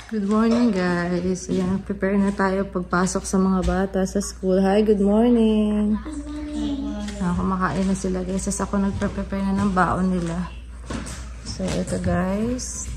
Good morning guys. Ayan, prepare na tayo pagpasok sa mga bata sa school. Hi, good morning. Kumakain na sila guys. As ako nagprepare na ng baon nila. So, ito guys.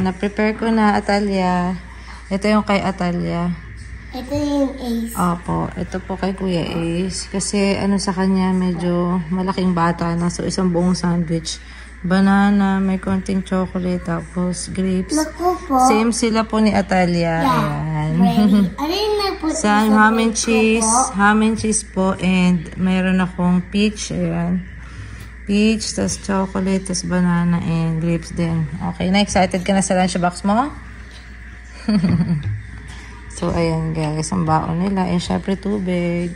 Na-prepare ko na, Atalia. Ito yung kay Atalia. Ito yung Ace. Opo. Ito po kay Kuya Ace. Kasi ano sa kanya, medyo malaking bata na. So, isang buong sandwich. Banana, may konting chocolate, tapos grapes. Same sila po ni Atalia. Ayan. Sa ham and cheese po. And mayroon akong peach. Ayan. Peach, tas chocolate, tas banana, and grapes din. Okay, na-excited ka na sa lunchbox mo? So, ayan guys, ang baon nila. And syempre, tubig.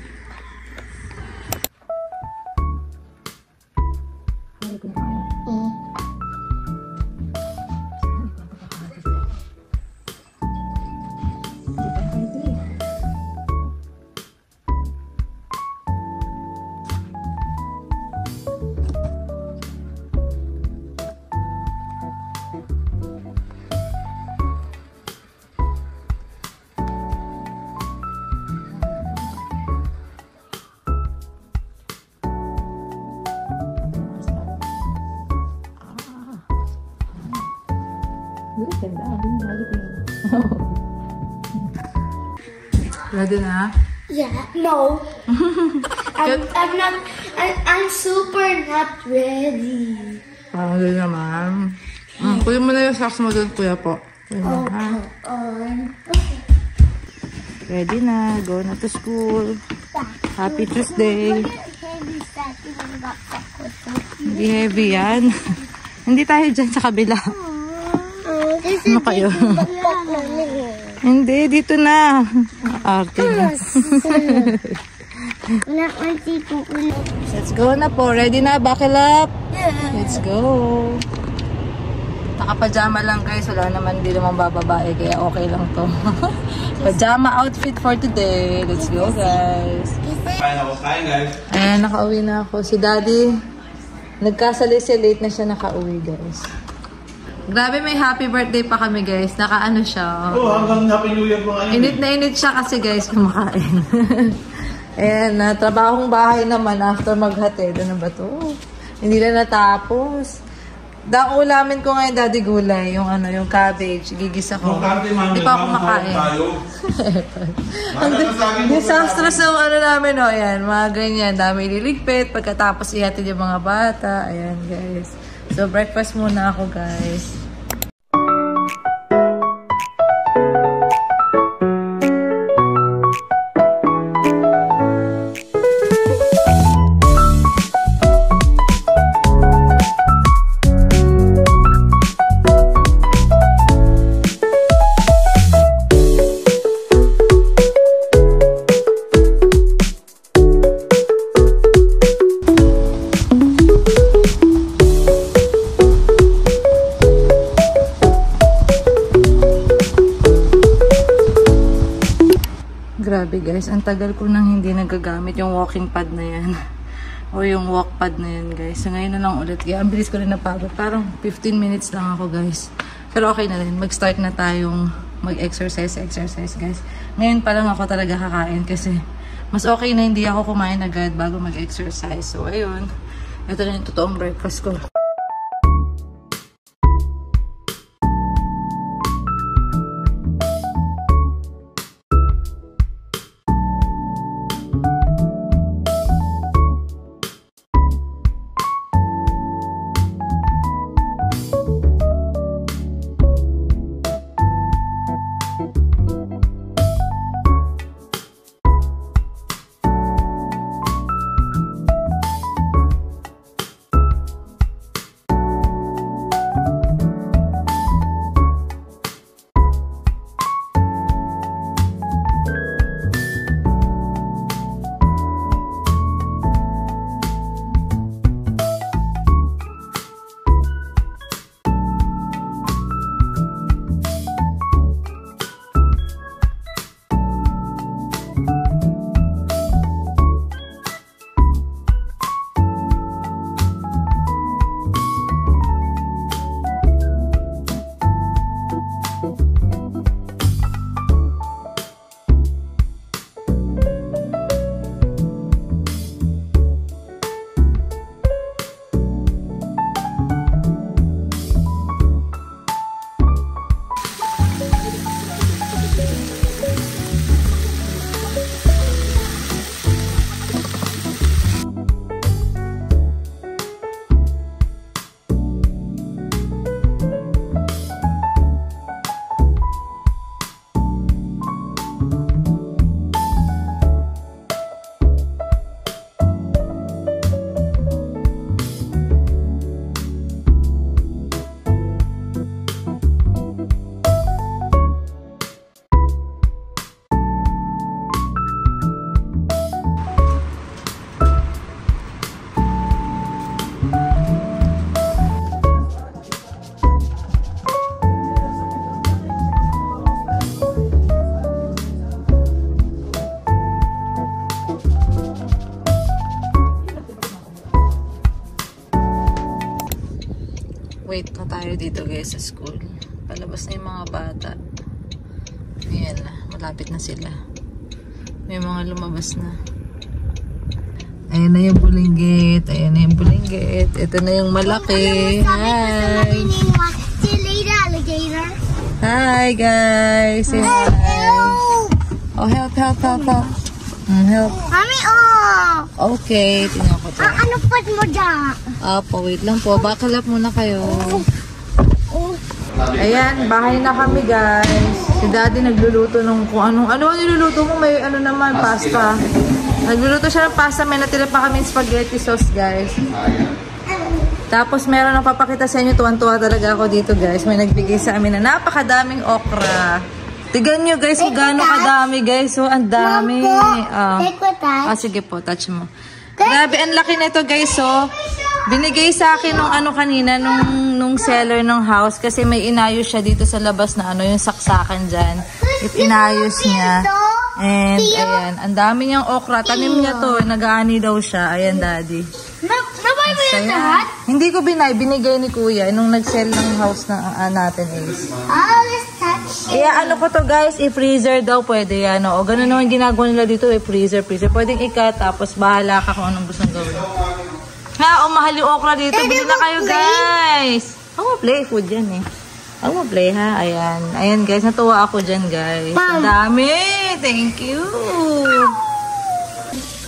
Ready na? Yeah, no. I'm super not ready. Ready naman. Kunin mo na yung socks mo doon, kuya po. Ready na. Go na to school. Happy Tuesday. Hindi heavy yan. Hindi tayo dyan sa kabila. Ano kayo? Hindi, dito na. Arte na. Let's go na po. Ready na? Buckle up? Let's go. Naka-pajama lang guys. Wala naman, hindi naman bababae. Kaya okay lang to. Pajama outfit for today. Let's go guys. Ayan, nakauwi na ako. Si Daddy, nagkasali siya. Late na siya nakauwi guys. Grabe, may happy birthday pa kami guys. Nakaano siya. Oo, hanggang Happy New Year mga yun. Init na init siya kasi guys kumakain. Ayan, trabahong bahay naman after maghatid. Ano ba to? Hindi na natapos. Dang ulamin ko ngayon, Daddy, gulay. Yung ano, yung cabbage. Gigisa ko. Hindi pa ako makain. Disastrous na ano namin, o. Ayan, mga ganyan. Dami ililigpit. Pagkatapos ihatid yung mga bata. Ayan, guys. So, breakfast muna ako, guys. Grabe guys, ang tagal ko nang hindi nagagamit yung walking pad na yan. O yung walk pad na yan guys. So ngayon na lang ulit. Kaya ang bilis ko rin napagod. Parang 15 minutes lang ako guys. Pero okay na rin. Mag-start na tayong mag-exercise guys. Ngayon pa lang ako talaga kakain kasi mas okay na hindi ako kumain agad bago mag-exercise. So ayun. Ito na yung totoong breakfast ko. tayo dito guys sa school. Palabas na yung mga bata. Ayan na, malapit na sila. May mga lumabas na. Ayan na yung bulinggit. Ayan na yung bulinggit. Ito na yung malaki. Hi! See you later, alligator. Hi guys! Say hi! Oh, help. Help. Mami, oh! Okay, tingnan ko to. Ano pot mo dyan? Apo, wait lang po. Bakalap muna kayo. Ayan, bahay na kami guys. Si daddy nagluluto ng kung anong... Ano ang niluluto mo? May ano naman, pasta. Nagluluto siya ng pasta. May natira pa kami spaghetti sauce guys. Tapos meron ang papakita sa inyo. Tuwan-tuwa talaga ako dito guys. May nagbigay sa amin na napakadaming okra. Tigan nyo guys kung gaano kadami guys. So, ang dami. Take what that? Sige po, touch mo. Grabe, ang laki na ito guys. So, binigay sa akin nung ano kanina, nung seller ng house. Kasi may inayos siya dito sa labas na ano, yung saksakan dyan. Inayos niya. And, ayan. Ang dami niyang okra. Tanim niya to. Nag-aani daw siya. Ayan, daddy. Nabay mo yung lahat? Hindi ko binigay ni kuya nung nag-sell ng house na natin is. Let's touch. Ano ko to guys, i-freezer daw pwede yan. O ganun naman ginagawa nila dito, i-freezer. Pwedeng ikat, tapos bahala ka kung anong gusto gawin. Mahal yung okra dito. Bili na kayo guys. Ako play food yan eh. Ako play ha. Ayan guys, natuwa ako dyan guys. Ang dami. Thank you.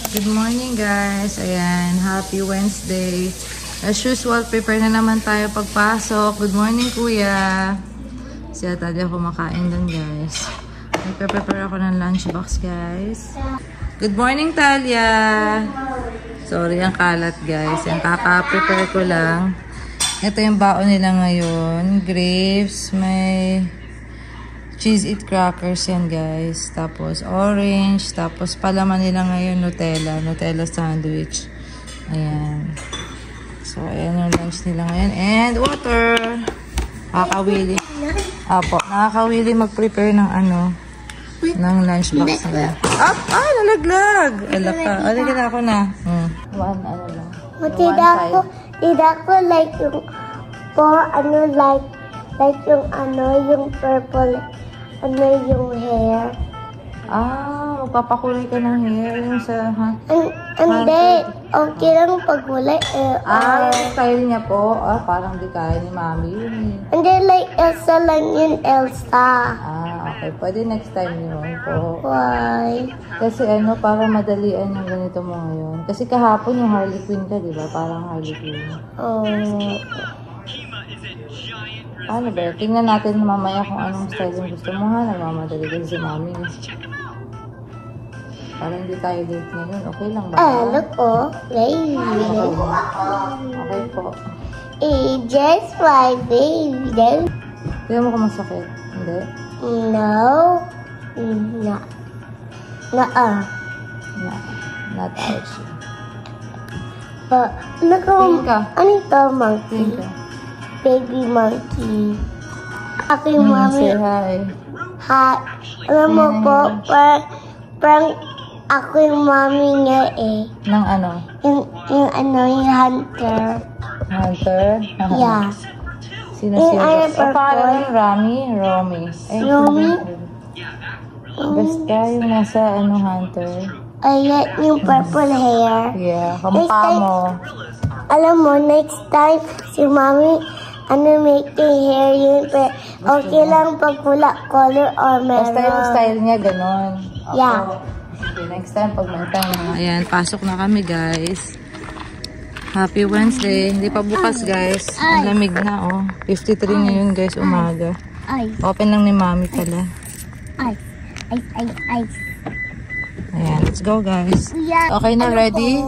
Good morning guys. Ayan, happy Wednesday. As usual, prepare na naman tayo pagpasok. Good morning kuya. Siya tayo kumakain dun guys. Nagpe-prepare ako ng lunchbox guys. Good morning Talia. Sorry ang kalat guys. Yan, kaka-prepare ko lang. Ito yung baon nila ngayon. Grapes, may cheese it crackers yan guys. Tapos orange. Tapos palaman nila ngayon Nutella sandwich. Ayan. So ayan yung lunch nila ngayon. And water. Nakakawili. Apo, nakakawili mag-prepare ng ano, ng lunchbox nila. Nalaglag. Alaka. Alagyan ako na. One, ano lang. Tida ko like yung yung purple, yung hair. Magpapakulay ka ng hair yung sa, Hindi, okay lang pagkulay. Yung style niya po, parang di kaya ni mami yun eh. Hindi, like Elsa lang yun, Elsa. Okay. Pwede next time yun po. Why? Kasi para madalian yung ganito mo ngayon. Kasi kahapon yung Harley Quinn ka, di ba? Parang Harley Quinn. Ano ba? Tingnan natin mamaya kung anong style yung gusto mo ha. Nagmamadali kasi si mami. Para hindi tayo late ngayon. Okay lang ba? Look baby. Okay po. Just my baby. Hindi mo ka masakit? Hindi? No. Not ouch. But, look ano ito, monkey? Baby monkey. Ako yung mami. Say hi. Hi. Alam mo po, parang ako yung mami niya eh. Ng ano? Yung hunter. Hunter? Yeah. Sino siya? Parang Romy? Romy? Basta yung nasa hunter. Ayan, yung purple hair. Yeah, kamukha mo. Alam mo, next time, si mami, making hair yun, pero okay lang pag pula, color, or meron. Basta yung style niya, ganon. Yeah. Okay, next time, pag may time. Ayan, pasok na kami, guys. Happy Wednesday. Hindi pa bukas, guys. Ang lamig na, 53 ngayon, guys, umaga. Open lang ni mami pala. Ayan, let's go, guys. Okay na, ready?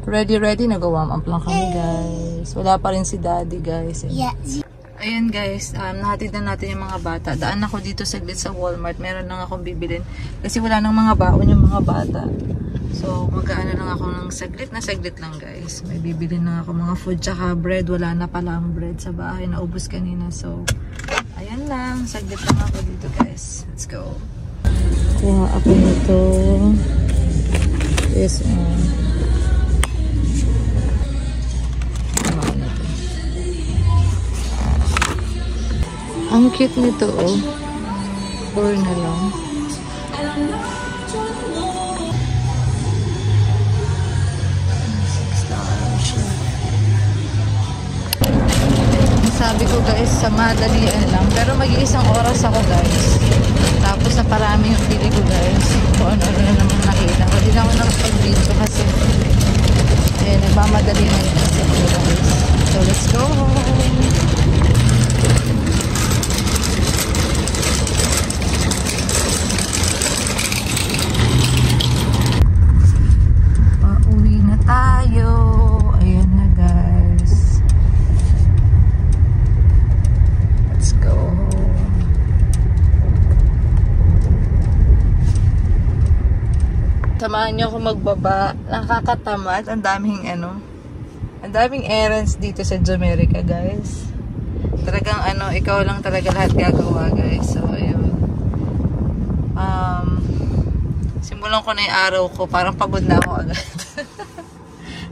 Ready. Nag-warm up lang kami, guys. Wala pa rin si daddy, guys. Ayan, guys. Nahatid na natin yung mga bata. Daan ako dito saglit sa Walmart. Meron lang akong bibilin. Kasi wala nang mga baon yung mga bata. So, mag-aano lang ako ng saglit lang, guys. May bibilin lang ako mga food tsaka bread. Wala na pala ang bread sa bahay. Naubos kanina. So, ayan lang. Saglit lang ako dito, guys. Let's go. Kuha ako nito. This one. Ang cute nito, oh. 4 na lang. Sabi ko guys, sa madalian lang. Pero mag-iisang oras ako guys. Tapos na parami yung pili ko guys. Kung ano-ano na naman nakita. Hindi na ako nakapag-video kasi nagmamadali na yun kasi guys. So let's go! Pauwi na tayo. Ayan na guys. Let's go. Samahan niyo ako magbaba. Nakakatamad. Ang daming errands dito sa Jamaica, guys. Talagang ikaw lang talaga lahat gagawa, guys. So, ayun. Simulan ko na yung araw ko. Parang pagod na ako agad.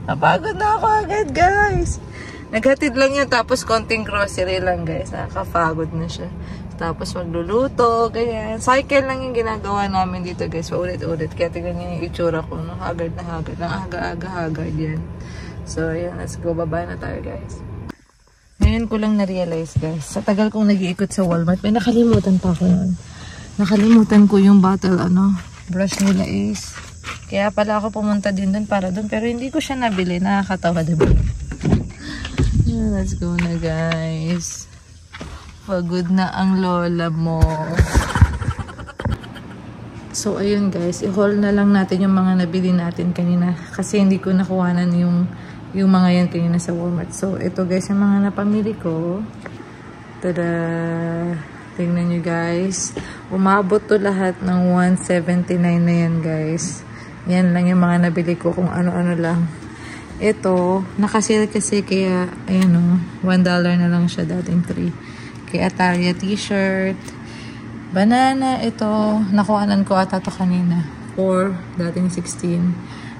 Napagod na ako agad, guys. Naghatid lang yun. Tapos konting grocery lang, guys. Nakakapagod na siya. Tapos magluluto, ganyan. Cycle lang yung ginagawa namin dito, guys. Paulit-ulit. Kaya tingnan niyo yung itsura ko, no? Hagard na hagard. Ang aga-aga-hagard yan. So, ayan. Let's go. Baba na tayo, guys. Ngayon ko lang na-realize, guys. Sa tagal kong nag-iikot sa Walmart, may nakalimutan pa ako nun. Nakalimutan ko yung bottle, brush nila is. Kaya pala ako pumunta din dun para dun. Pero hindi ko siya nabili. Nakakatawa, diba? Let's go na, guys. Pagod na ang lola mo. So, ayun guys. I-haul na lang natin yung mga nabili natin kanina. Kasi hindi ko nakuhanan yung mga yan kanina sa Walmart. So, ito guys, yung mga napamili ko. Tada! Tingnan nyo guys. Umabot to lahat ng $179 na yan guys. Yan lang yung mga nabili ko kung ano-ano lang. Ito, nakasale kasi kaya, ayan o, $1 na lang siya, dating 3. Kay Atalia t-shirt. Banana, ito, nakuhanan ko ata to kanina. 4, dating 16.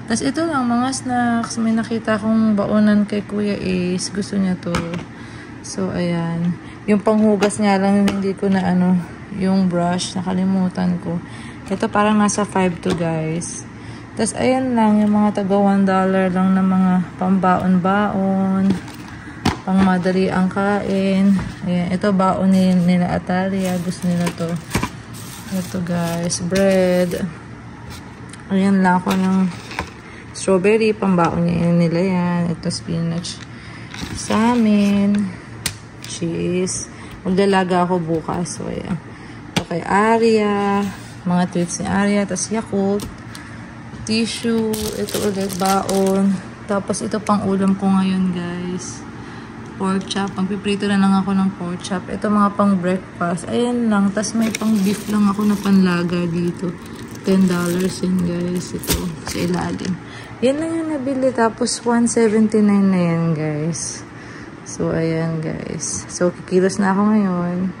Tapos ito lang, mga snacks. May nakita kong baonan kay Kuya Ace. Gusto niya to. So, ayan. Yung panghugas nga lang, hindi ko na yung brush, nakalimutan ko. Ito parang nasa 5 to guys. Tapos, ayan lang, yung mga taga $1 lang na mga pambaon-baon. Pang madali ang kain. Ayan, ito baon nila Atalia. Gusto nila to. Ito guys, bread. Ayan lang ako ng strawberry. Pambaon nila yan. Ito spinach. Sa amin. Cheese. Maglalaga ako bukas. So, ayan. Ito kay Aria. Mga treats ni Aria. Tapos Yakult. Tissue. Ito ulit baon. Tapos ito pang ulam ko ngayon guys. Pork chop. Magpiprito na lang ako ng pork chop. Ito mga pang breakfast. Ayan lang. Tapos may pang beef lang ako na panlaga dito. $10 yun guys. Ito. Sa ilalim. Yan lang yung nabili. Tapos $179 na yan guys. So ayan guys. So kikilos na ako ngayon.